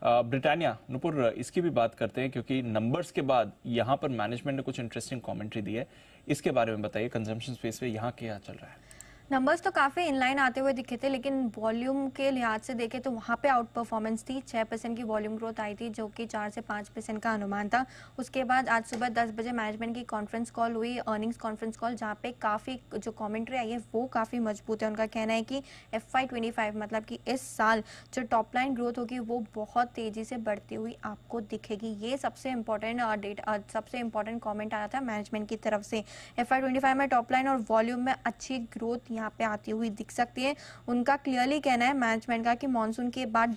Britannia, Nupur, इसकी भी बात करते हैं क्योंकि नंबर्स के बाद यहाँ पर मैनेजमेंट ने कुछ इंटरेस्टिंग कमेंट्री दी है। इसके बारे में बताइए, कंजम्पशन स्पेस पे यहाँ क्या चल रहा है? नंबर्स तो काफ़ी इनलाइन आते हुए दिखे थे, लेकिन वॉल्यूम के लिहाज से देखें तो वहाँ पे आउट परफॉर्मेंस थी। 6% की वॉल्यूम ग्रोथ आई थी, जो कि 4 से 5% का अनुमान था। उसके बाद आज सुबह 10 बजे मैनेजमेंट की कॉन्फ्रेंस कॉल हुई, अर्निंग्स कॉन्फ्रेंस कॉल, जहाँ पे काफ़ी जो कमेंट्री आई है वो काफ़ी मजबूत है। उनका कहना है कि FY25 मतलब कि इस साल जो टॉप लाइन ग्रोथ होगी वो बहुत तेज़ी से बढ़ती हुई आपको दिखेगी। ये सबसे इंपॉर्टेंट कॉमेंट आया था मैनेजमेंट की तरफ से। FY25 में टॉप लाइन और वॉल्यूम में अच्छी ग्रोथ यहाँ पे आती हुई दिख सकती है। उनका क्लियरली कहना है मैनेजमेंट का कि मॉनसून के बाद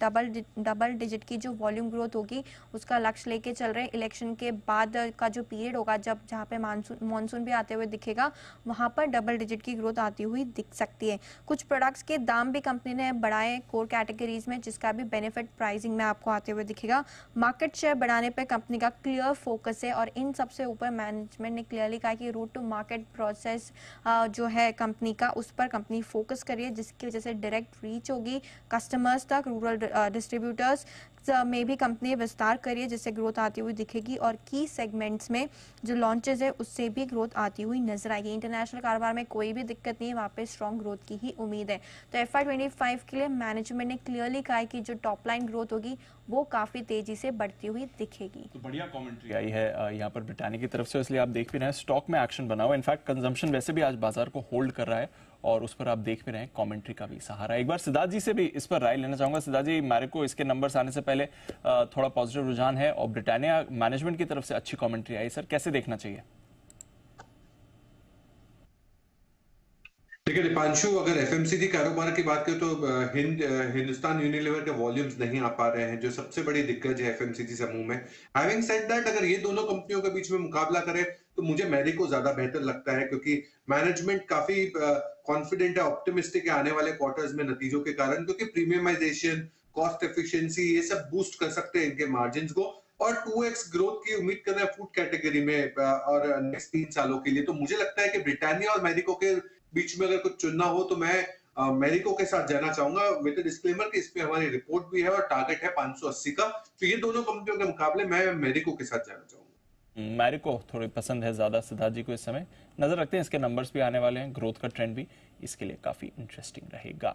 डबल डिजिट की जो वॉल्यूम ग्रोथ होगी उसका लक्ष्य लेके चल रहे हैं। इलेक्शन के बाद का जो पीरियड होगा, जब जहाँ पे मॉनसून भी आते हुए दिखेगा, वहाँ पर डबल डिजिट की ग्रोथ आती हुई दिख सकती है। कुछ प्रोडक्ट्स के दाम भी कंपनी ने बढ़ाए कोर कैटेगरीज में, जिसका भी बेनिफिट प्राइसिंग में आपको आते हुए दिखेगा। मार्केट शेयर बढ़ाने पर कंपनी का क्लियर फोकस है और इन सबसे ऊपर मैनेजमेंट ने क्लियरली कहा कि रूट टू मार्केट प्रोसेस जो है कंपनी का, उस पर कंपनी फोकस करिए, जिसकी वजह से डायरेक्ट रीच होगी कस्टमर्स तक। रूरल डिस्ट्रीब्यूटर्स में भी कंपनी विस्तार करिए, जिससे ग्रोथ आती हुई दिखेगी और की सेगमेंट्स में जो लॉन्चेस है उससे भी ग्रोथ आती हुई नजर आएगी। इंटरनेशनल कारोबार में कोई भी दिक्कत नहीं है, वहाँ पे स्ट्रॉन्ग ग्रोथ की ही उम्मीद है। तो FY25 के लिए मैनेजमेंट ने क्लियरली कहा है कि जो टॉप लाइन ग्रोथ होगी वो काफी तेजी से बढ़ती हुई दिखेगी। तो बढ़िया कमेंट्री आई है यहाँ पर ब्रिटानिया की तरफ से, इसलिए आप देख भी रहे हैं स्टॉक में एक्शन बना हुआ। इनफैक्ट कंजम्पशन वैसे भी आज बाजार को होल्ड कर रहा है और उस पर आप देख भी रहे हैं कमेंट्री का भी सहारा। एक बार सिद्धार्थ जी से भी इस पर राय लेना चाहूंगा। सिद्धार्थ जी, मैरिको इसके नंबर्स आने से पहले थोड़ा पॉजिटिव रुझान है और ब्रिटानिया मैनेजमेंट की तरफ से अच्छी कमेंट्री आई, सर कैसे देखना चाहिए? देखिए दीपांशु, अगर एफएमसीजी कारोबार की बात करें तो हिंदुस्तान यूनिलीवर के वॉल्यूम्स नहीं आ पा रहे हैं, जो सबसे बड़ी दिक्कत है एफएमसीजी समूह में। हैविंग सेड दैट, अगर ये दोनों कंपनियों के बीच में मुकाबला करें तो मुझे मैरिको ज्यादा बेहतर लगता है, क्योंकि मैनेजमेंट काफी कॉन्फिडेंट है, ऑप्टिमिस्टिक है आने वाले क्वार्टर्स में नतीजों के कारण, क्योंकि प्रीमियमाइजेशन, कॉस्ट एफिशिएंसी, ये सब बूस्ट कर सकते हैं इनके मार्जिन को। और 2x ग्रोथ की उम्मीद कर रहे हैं फूड कैटेगरी में और नेक्स्ट 3 सालों के लिए। तो मुझे लगता है कि ब्रिटानिया और मैरिको के बीच में अगर कुछ चुनना हो तो मैं मैरिको के साथ जाना चाहूंगा, विद डिस्क्लेमर कि इसमें हमारी रिपोर्ट भी है और टारगेट है 580 का। तो ये दोनों कंपनियों के मुकाबले मैं मैरिको के साथ जाना चाहूंगा। मैरिको थोड़ी पसंद है ज्यादा सिद्धार्थ जी को इस समय। नजर रखते हैं, इसके नंबर्स भी आने वाले हैं, ग्रोथ का ट्रेंड भी इसके लिए काफी इंटरेस्टिंग रहेगा।